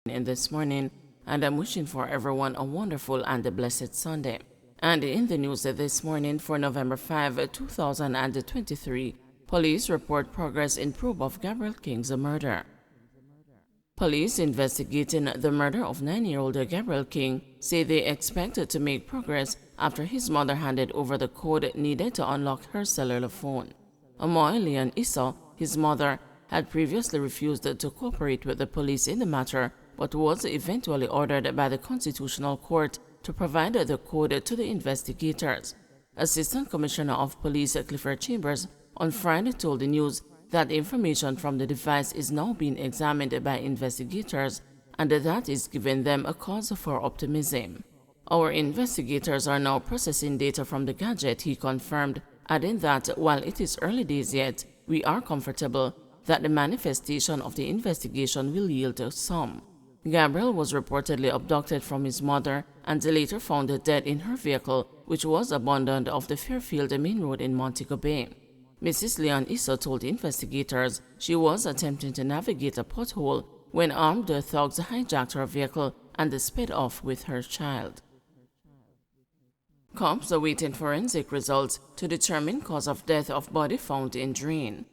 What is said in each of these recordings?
in this morning, and I'm wishing for everyone a wonderful and a blessed Sunday. And in the news this morning for November 5, 2023, police report progress in probe of Gabriel King's murder. Police investigating the murder of 9-year-old Gabriel King say they expect to make progress after his mother handed over the code needed to unlock her cellular phone. Amoy Leon Issa, his mother, had previously refused to cooperate with the police in the matter, but was eventually ordered by the Constitutional Court to provide the code to the investigators. Assistant Commissioner of Police Clifford Chambers on Friday told the news that information from the device is now being examined by investigators and that is giving them a cause for optimism. Our investigators are now processing data from the gadget, he confirmed, adding that while it is early days yet, we are comfortable that the manifestation of the investigation will yield some. Gabriel was reportedly abducted from his mother and later found dead in her vehicle, which was abandoned off the Fairfield Main Road in Montego Bay. Mrs. Leon Issa told investigators she was attempting to navigate a pothole when armed thugs hijacked her vehicle and sped off with her child. Cops are waiting forensic results to determine cause of death of body found in drain.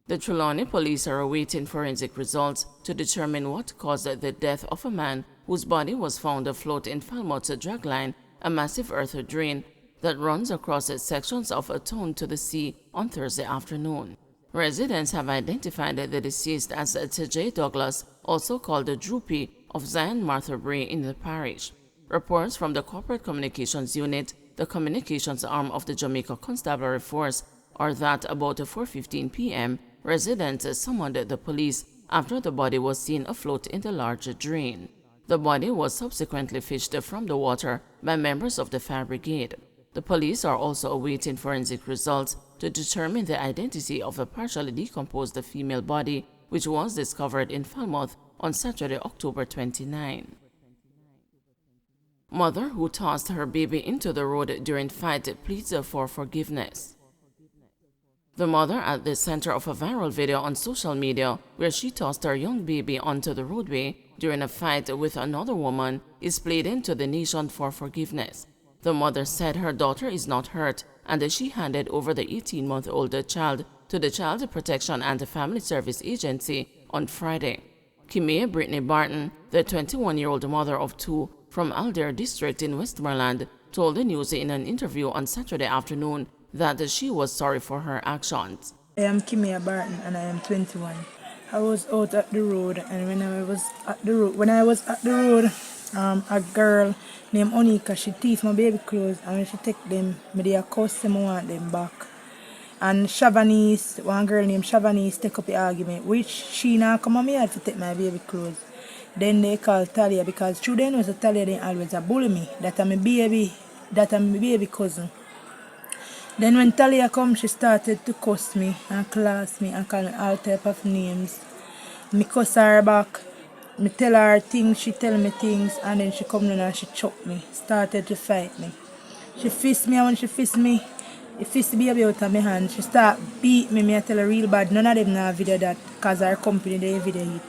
The Trelawney police are awaiting forensic results to determine what caused the death of a man whose body was found afloat in Falmouth's dragline, a massive earth drain that runs across sections of a town to the sea on Thursday afternoon. Residents have identified the deceased as T.J. Douglas, also called the Droopy, of Zion Martha Bray in the parish. Reports from the Corporate Communications Unit, the communications arm of the Jamaica Constabulary Force, are that about 4:15 p.m., residents summoned the police after the body was seen afloat in the large drain. The body was subsequently fished from the water by members of the fire brigade. The police are also awaiting forensic results to determine the identity of a partially decomposed female body, which was discovered in Falmouth on Saturday, October 29. Mother who tossed her baby into the road during fight pleads for forgiveness. The mother at the center of a viral video on social media where she tossed her young baby onto the roadway during a fight with another woman is pleading to the nation for forgiveness. The mother said her daughter is not hurt and she handed over the 18-month-old child to the Child Protection and Family Service Agency on Friday. Kimea Brittany Barton, the 21-year-old mother of two from Alder District in Westmoreland, told the news in an interview on Saturday afternoon that she was sorry for her actions. I am Kimea Barton and I am 21. I was out at the road, and when I was at the road, a girl named Onika, she thief my baby clothes, and when she take them, I cuss them, I want them back. And Chavanese, one girl named Chavanese, take up the argument, which she now come on me had to take my baby clothes. Then they call Talia, because through then was a Talia, they always a bully me, that I'm a baby cousin. Then when Talia come, she started to cuss me and class me and call me all type of names. Me cuss her back, me tell her things, she tell me things, and then she come down and she choke me, started to fight me. She fist me, and when she fist me, the fist the baby out of my hand. She start beat me, I tell her real bad. None of them know video that, because our company, they video it.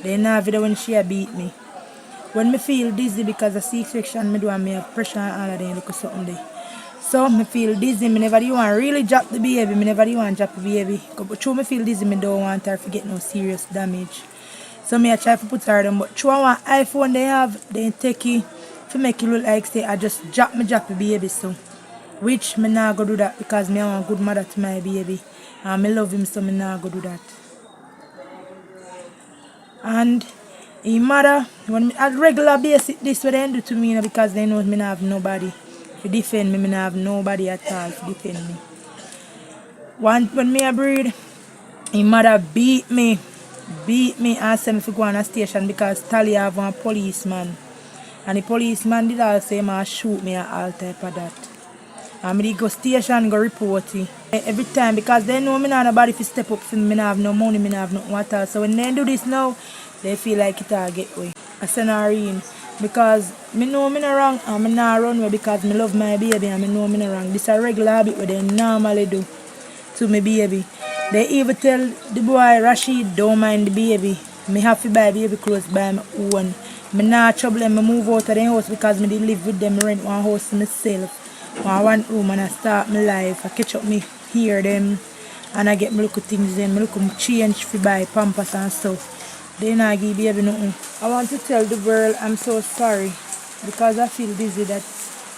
They know video when she beat me. When me feel dizzy because of C-section, me do and me have pressure and all of them look something there. So, me feel dizzy, me never do want really drop the baby, me never do want drop the baby. But through me feel dizzy, me don't want her to get no serious damage. So, me I try to put her down, but through one iPhone they have, they take it to make it look like say I just drop the baby so. Which me not go do that because me want a good mother to my baby. And me love him so me not go do that. And his mother, when me, at regular basis, this what they do to me because they know me not have nobody to defend me, me not have nobody at all to defend me. When me a breed, his mother beat me and sent me to go on a station because Talia have a policeman. And the policeman did all say he shoot me and all type of that. And me go station, go report it. Every time, because they know me not nobody to step up for me, me not have no money, me not have nothing at all. So when they do this now, they feel like it all get away. I send her in because me know me not wrong and me not run away because me love my baby and me know me not wrong. This is a regular habit what they normally do to my baby. They even tell the boy Rashid don't mind the baby. Me have to buy baby clothes by my own. Me not trouble them. Me move out of the house because me did live with them. Rent one house to myself. One room and I start my life. I catch up me hear them and I get me look at things then. Me look at me change for buy pampers and stuff. They not give baby nothing. I want to tell the world I'm so sorry because I feel dizzy that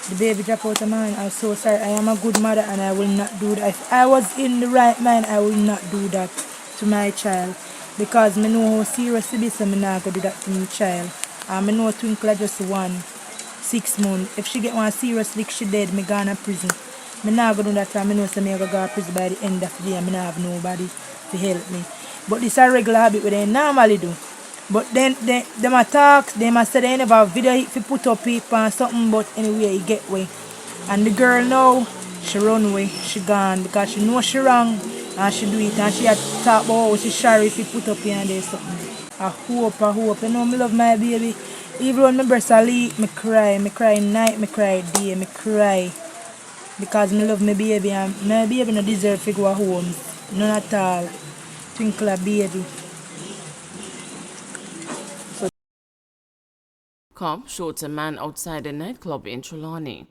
the baby drop out of mine. I'm so sorry. I am a good mother and I will not do that. If I was in the right mind, I will not do that to my child. Because I know how serious it is, so I'm not going to do that to my child. And I know Twinkle just 6 months. If she get one serious lick, she dead, me gone to prison. I'm not going to do that and I know so I'm going to go to prison by the end of the day and I don't have nobody to help me. But this is a regular habit what they normally do. But then them attacks, them a say they never video if you put up it and something, but anyway, it get away. And the girl now, she run away, she gone because she know she wrong and she do it and she had to talk about how she sorry if you put up here and there something. I hope. You know, I love my baby. Even when my breast are leak, me cry night, me cry day, me cry. Because I love my baby and my baby no deserve to go home. None at all. Twinkle a baby. Cop shoots a man outside a nightclub in Trelawney.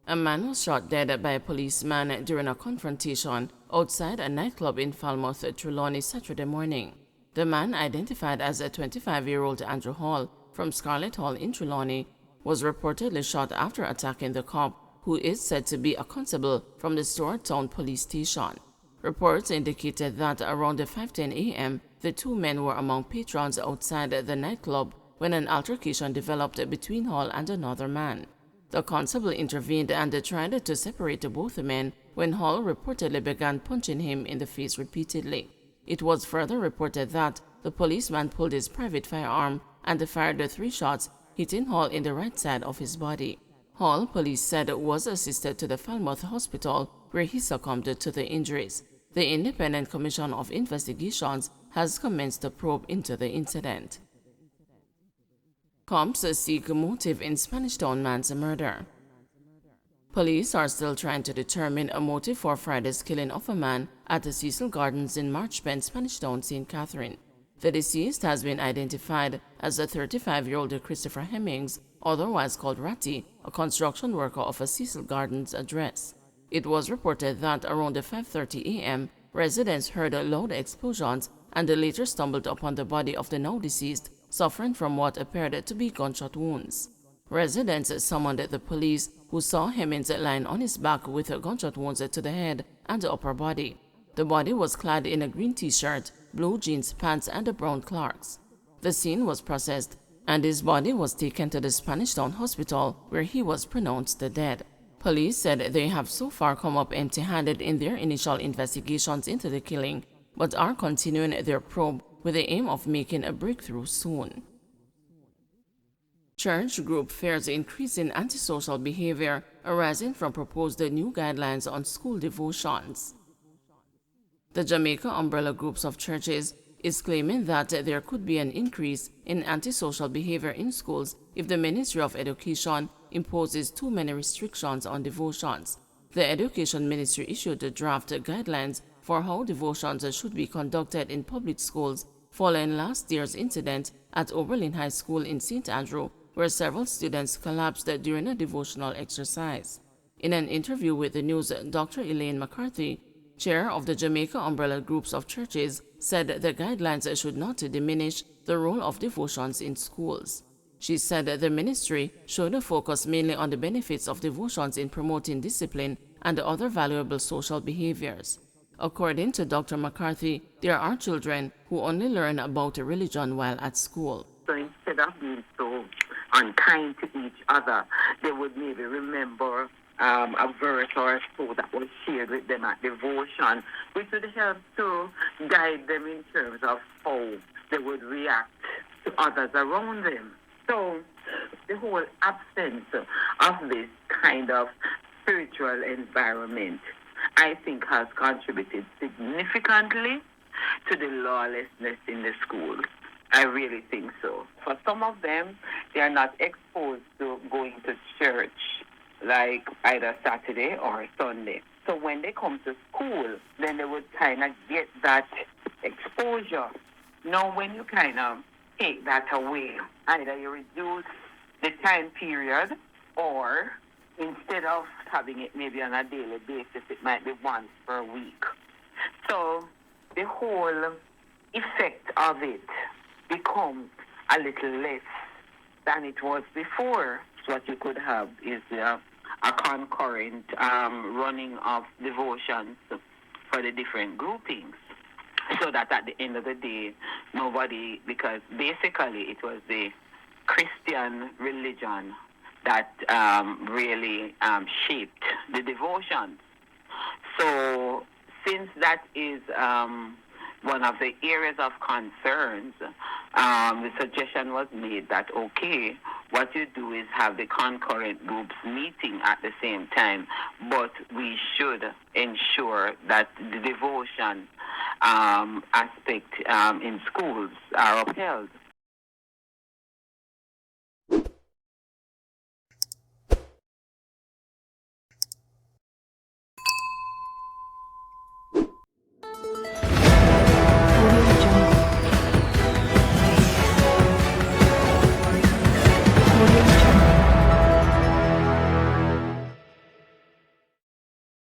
A man was shot dead by a policeman during a confrontation outside a nightclub in Falmouth, Trelawney, Saturday morning. The man, identified as a 25-year-old Andrew Hall from Scarlett Hall in Trelawney, was reportedly shot after attacking the cop, who is said to be a constable from the Stewart Town Police Station. Reports indicated that around 5:10 a.m., the two men were among patrons outside the nightclub when an altercation developed between Hall and another man. The constable intervened and tried to separate both men when Hall reportedly began punching him in the face repeatedly. It was further reported that the policeman pulled his private firearm and fired 3 shots, hitting Hall in the right side of his body. Hall, police said, was assisted to the Falmouth Hospital where he succumbed to the injuries. The Independent Commission of Investigations has commenced a probe into the incident. Cops seek motive in Spanish Town man's murder. Police are still trying to determine a motive for Friday's killing of a man at the Cecil Gardens in Marchpen, Spanish Town, St. Catherine. The deceased has been identified as a 35-year-old Christopher Hemmings, otherwise called Ratty, a construction worker of a Cecil Gardens address. It was reported that around 5:30 a.m., residents heard loud explosions and later stumbled upon the body of the now deceased, suffering from what appeared to be gunshot wounds. Residents summoned the police, who saw Hemmings lying on his back with gunshot wounds to the head and the upper body. The body was clad in a green t-shirt, blue jeans pants, and brown Clarks. The scene was processed, and his body was taken to the Spanish Town Hospital, where he was pronounced dead. Police said they have so far come up empty-handed in their initial investigations into the killing, but are continuing their probe with the aim of making a breakthrough soon. Church group fears increasing antisocial behavior arising from proposed new guidelines on school devotions. The Jamaica umbrella groups of churches is claiming that there could be an increase in antisocial behavior in schools if the Ministry of Education imposes too many restrictions on devotions. The Education Ministry issued the draft guidelines for how devotions should be conducted in public schools following last year's incident at Oberlin High School in St. Andrew, where several students collapsed during a devotional exercise. In an interview with the news, Dr. Elaine McCarthy, chair of the Jamaica Umbrella Groups of Churches, said the guidelines should not diminish the role of devotions in schools. She said the ministry should focus mainly on the benefits of devotions in promoting discipline and other valuable social behaviors. According to Dr. McCarthy, there are children who only learn about religion while at school. So instead of being so unkind to each other, they would maybe remember a verse or a so that was shared with them at devotion, which would help to guide them in terms of how they would react to others around them. So the whole absence of this kind of spiritual environment, I think, has contributed significantly to the lawlessness in the schools. I really think so. For some of them, they are not exposed to going to church like either Saturday or Sunday. So when they come to school, then they would kind of get that exposure. Now, when you kind of take that away, either you reduce the time period, or instead of having it maybe on a daily basis, it might be once per week. So the whole effect of it becomes a little less than it was before. So what you could have is a concurrent running of devotions for the different groupings, so that at the end of the day, nobody, because basically it was the Christian religion that really shaped the devotions. So since that is one of the areas of concerns, the suggestion was made that, okay, what you do is have the concurrent groups meeting at the same time, but we should ensure that the devotion aspect in schools are upheld.